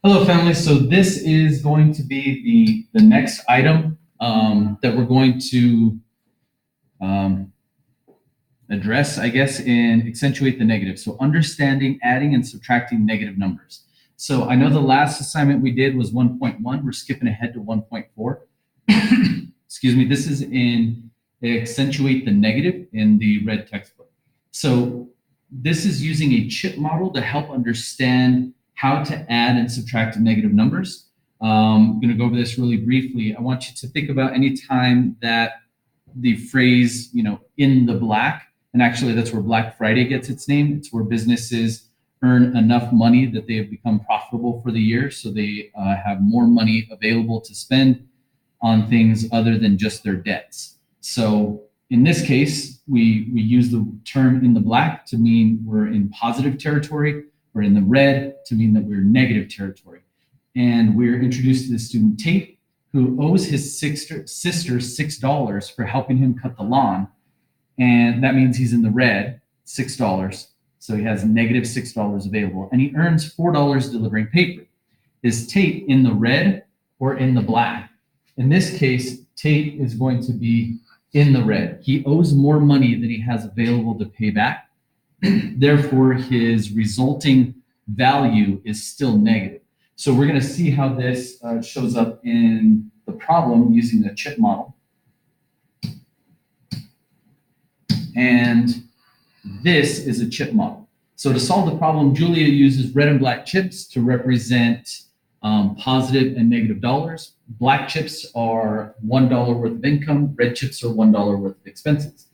Hello, family. So this is going to be the next item that we're going to address, I guess, and accentuate the negative. So understanding, adding, and subtracting negative numbers. So I know the last assignment we did was 1.1. We're skipping ahead to 1.4. Excuse me. This is in accentuate the negative in the red textbook. So this is using a chip model to help understand how to add and subtract negative numbers. I'm going to go over this really briefly. I want you to think about any time that the phrase, in the black, and actually that's where Black Friday gets its name. It's where businesses earn enough money that they have become profitable for the year. So they have more money available to spend on things other than just their debts. So in this case, we use the term in the black to mean we're in positive territory, or in the red to mean that we're negative territory. And we're introduced to the student Tate, who owes his sister $6 for helping him cut the lawn. And that means he's in the red, $6. So he has negative $6 available. And he earns $4 delivering paper. Is Tate in the red or in the black? In this case, Tate is going to be in the red. He owes more money than he has available to pay back. Therefore, his resulting value is still negative. So we're going to see how this shows up in the problem using the chip model. And this is a chip model. So to solve the problem, Julia uses red and black chips to represent positive and negative dollars. Black chips are $1 worth of income. Red chips are $1 worth of expenses.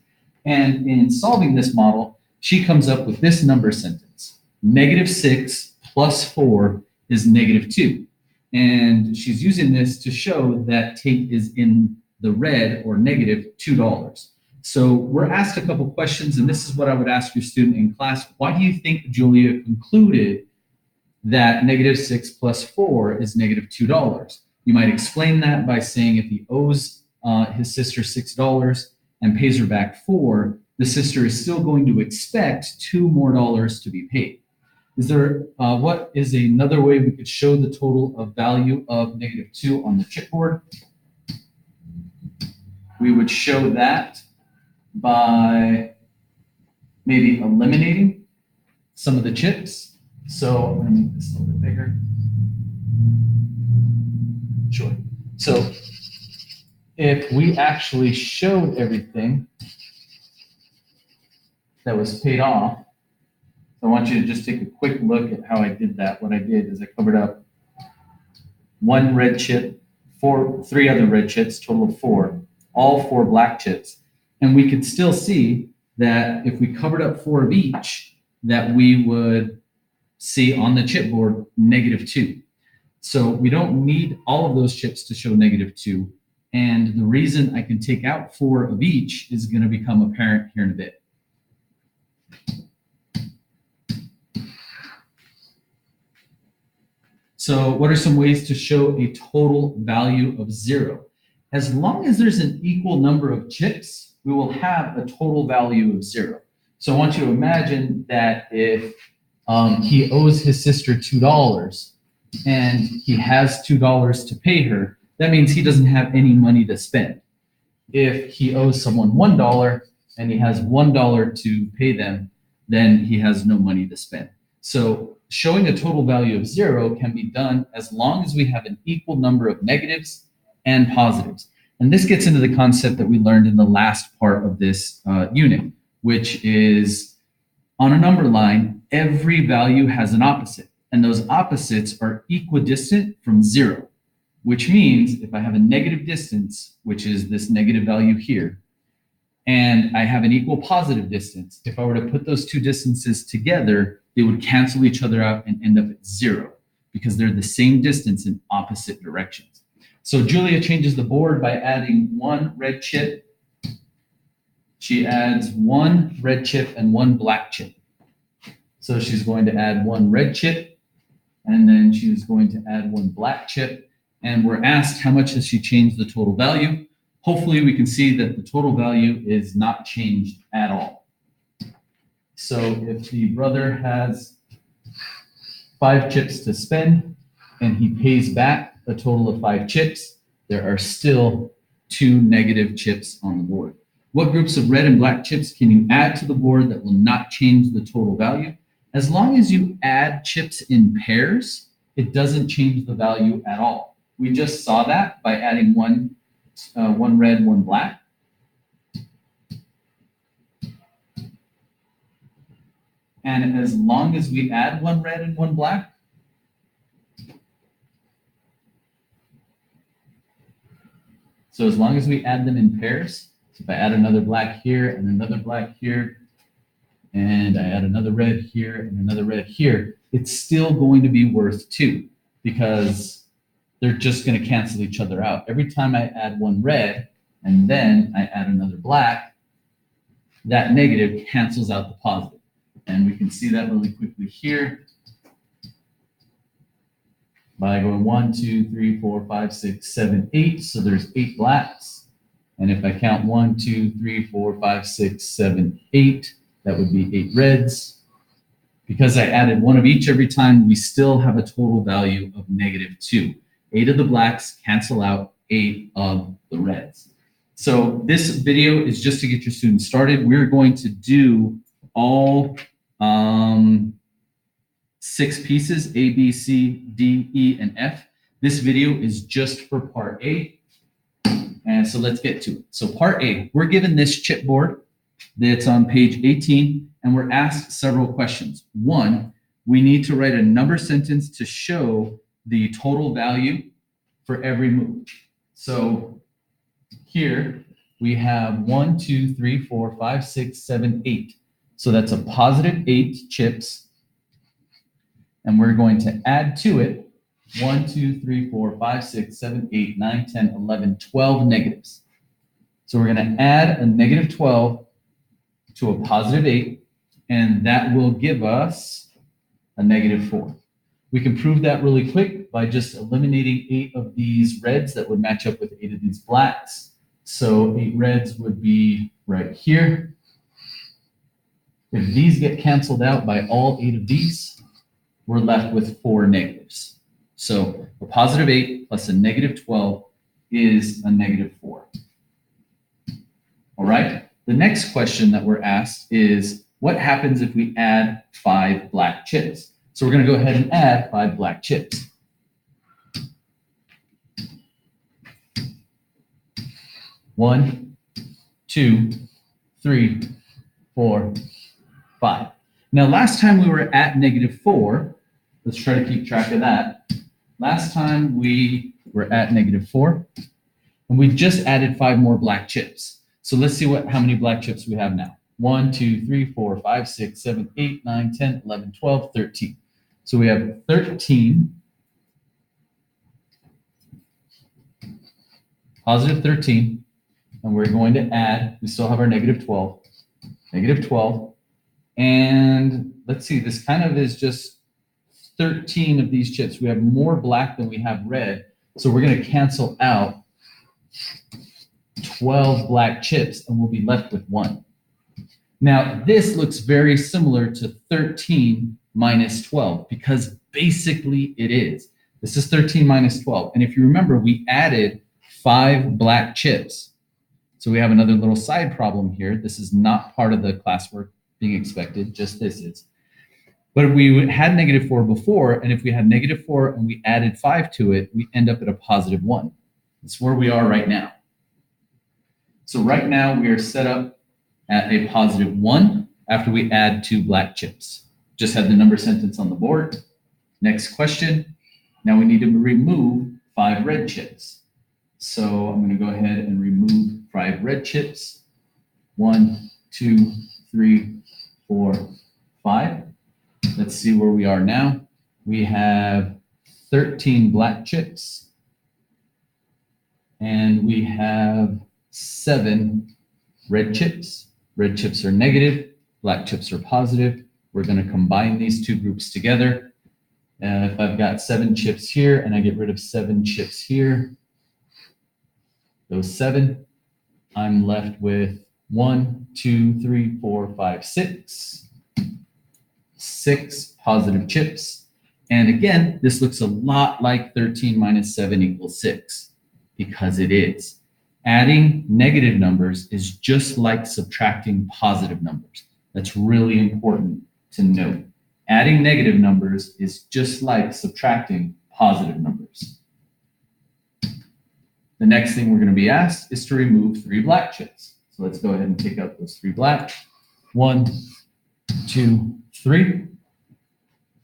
And in solving this model, she comes up with this number sentence. -6 plus 4 is -2. And she's using this to show that Tate is in the red, or -$2. So we're asked a couple questions, and this is what I would ask your student in class. Why do you think Julia concluded that -6 plus 4 is -$2? You might explain that by saying if he owes his sister $6 and pays her back 4, the sister is still going to expect $2 more to be paid. Is there, what is another way we could show the total of value of -2 on the chipboard? We would show that by maybe eliminating some of the chips. So I'm going to make this a little bit bigger. Sure. So if we actually showed everything that was paid off, so I want you to just take a quick look at how I did that. What I did is I covered up one red chip, three other red chips, total of 4, all 4 black chips. And we could still see that if we covered up 4 of each, that we would see on the chipboard -2. So we don't need all of those chips to show -2. And the reason I can take out 4 of each is going to become apparent here in a bit. So what are some ways to show a total value of 0? As long as there's an equal number of chips, we will have a total value of 0. So I want you to imagine that if he owes his sister $2 and he has $2 to pay her, that means he doesn't have any money to spend. If he owes someone $1 and he has $1 to pay them, then he has no money to spend. So showing a total value of 0 can be done as long as we have an equal number of negatives and positives. And this gets into the concept that we learned in the last part of this unit, which is on a number line, every value has an opposite, and those opposites are equidistant from 0, which means if I have a negative distance, which is this negative value here, and I have an equal positive distance, if I were to put those two distances together, they would cancel each other out and end up at 0 because they're the same distance in opposite directions. So Julia changes the board by adding 1 red chip. She adds 1 red chip and 1 black chip. So she's going to add 1 red chip, and then she's going to add 1 black chip. And we're asked how much has she changed the total value. Hopefully we can see that the total value is not changed at all. So if the brother has 5 chips to spend and he pays back a total of 5 chips, there are still 2 negative chips on the board. What groups of red and black chips can you add to the board that will not change the total value? As long as you add chips in pairs, it doesn't change the value at all. We just saw that by adding one red, one black. And as long as we add one red and one black, so as long as we add them in pairs, so if I add another black here and another black here, and I add another red here and another red here, it's still going to be worth 2 because they're just going to cancel each other out. Every time I add one red and then I add another black, that negative cancels out the positive. And we can see that really quickly here by going 1, 2, 3, 4, 5, 6, 7, 8. So there's 8 blacks. And if I count 1, 2, 3, 4, 5, 6, 7, 8, that would be 8 reds. Because I added one of each every time, we still have a total value of -2. 8 of the blacks cancel out 8 of the reds. So this video is just to get your students started. We're going to do all 6 pieces, A, B, C, D, E, and F. This video is just for part A. And so let's get to it. So part A, we're given this chipboard that's on page 18, and we're asked several questions. 1, we need to write a number sentence to show the total value for every move. So here we have 1, 2, 3, 4, 5, 6, 7, 8. So that's a positive 8 chips. And we're going to add to it 1, 2, 3, 4, 5, 6, 7, 8, 9, 10, 11, 12 negatives. So we're going to add a -12 to a positive 8, and that will give us a -4. We can prove that really quick by just eliminating 8 of these reds that would match up with 8 of these blacks. So 8 reds would be right here. If these get canceled out by all 8 of these, we're left with 4 negatives. So a positive 8 plus a -12 is a -4. All right. The next question that we're asked is, what happens if we add 5 black chips? So we're going to go ahead and add 5 black chips. One, 2, 3, 4, 5. Now, last time we were at -4, let's try to keep track of that. Last time we were at -4, and we just added 5 more black chips. So let's see how many black chips we have now. 1, 2, 3, 4, 5, 6, 7, 8, 9, 10, 11, 12, 13. So we have 13, positive 13, and we're going to add, we still have our -12, -12, and let's see, this kind of is just 13 of these chips. We have more black than we have red, so we're going to cancel out 12 black chips, and we'll be left with 1. Now, this looks very similar to 13 minus 12, because basically it is. This is 13 minus 12. And if you remember, we added 5 black chips. So we have another little side problem here. This is not part of the classwork being expected, just this is. But we had -4 before, and if we had -4 and we added 5 to it, we end up at a positive 1. That's where we are right now. So right now we are set up at a positive 1 after we add 2 black chips. Just had the number sentence on the board. Next question. Now we need to remove 5 red chips. So I'm going to go ahead and remove 5 red chips. 1, 2, 3, 4, 5. Let's see where we are now. We have 13 black chips. And we have 7 red chips. Red chips are negative, black chips are positive. We're going to combine these 2 groups together. And if I've got 7 chips here and I get rid of 7 chips here, those 7, I'm left with 1, 2, 3, 4, 5, 6. 6 positive chips. And again, this looks a lot like 13 minus 7 equals 6, because it is. Adding negative numbers is just like subtracting positive numbers. That's really important to note. Adding negative numbers is just like subtracting positive numbers. The next thing we're going to be asked is to remove 3 black chips. So let's go ahead and take out those 3 black. 1, 2, 3.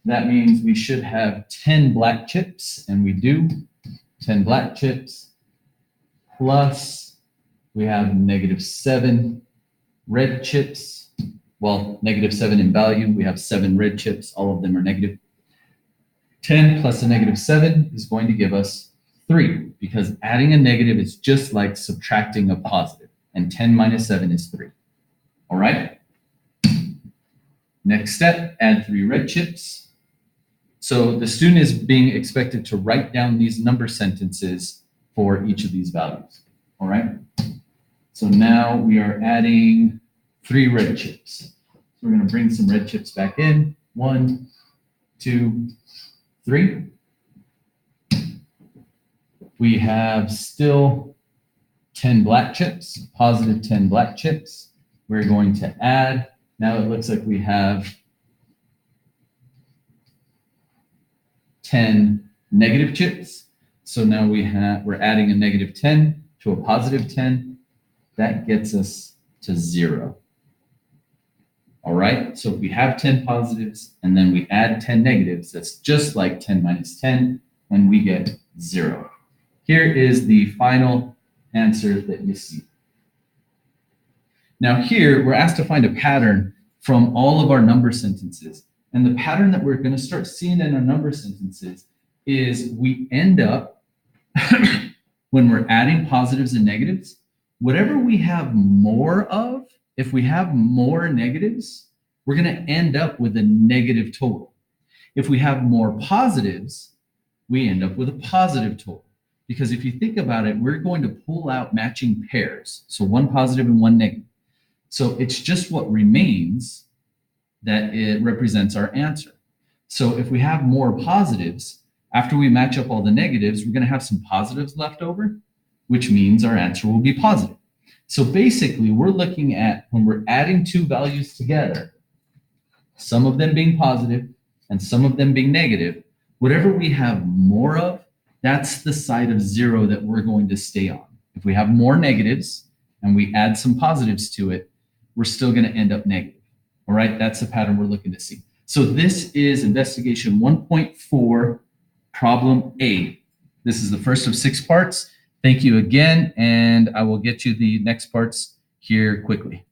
That means we should have 10 black chips, and we do. 10 black chips plus we have -7 red chips. Well, -7 in value. We have 7 red chips. All of them are negative. 10 plus a -7 is going to give us 3, because adding a negative is just like subtracting a positive, and 10 minus 7 is 3. All right? Next step, add 3 red chips. So the student is being expected to write down these number sentences for each of these values. All right? So now we are adding 3 red chips. So we're going to bring some red chips back in. 1, 2, 3. We have still 10 black chips, positive 10 black chips. We're going to add, now it looks like we have 10 negative chips. So now we're adding a -10 to a positive 10. That gets us to 0. All right, so if we have 10 positives and then we add 10 negatives, that's just like 10 minus 10, and we get 0. Here is the final answer that you see. Now here, we're asked to find a pattern from all of our number sentences. And the pattern that we're going to start seeing in our number sentences is we end up, when we're adding positives and negatives, whatever we have more of, if we have more negatives, we're going to end up with a negative total. If we have more positives, we end up with a positive total. Because if you think about it, we're going to pull out matching pairs. So 1 positive and 1 negative. So it's just what remains that it represents our answer. So if we have more positives, after we match up all the negatives, we're going to have some positives left over, which means our answer will be positive. So basically, we're looking at when we're adding 2 values together, some of them being positive and some of them being negative, whatever we have more of, that's the side of 0 that we're going to stay on. If we have more negatives and we add some positives to it, we're still going to end up negative. All right, that's the pattern we're looking to see. So this is investigation 1.4, problem A. This is the first of 6 parts. Thank you again, and I will get you the next parts here quickly.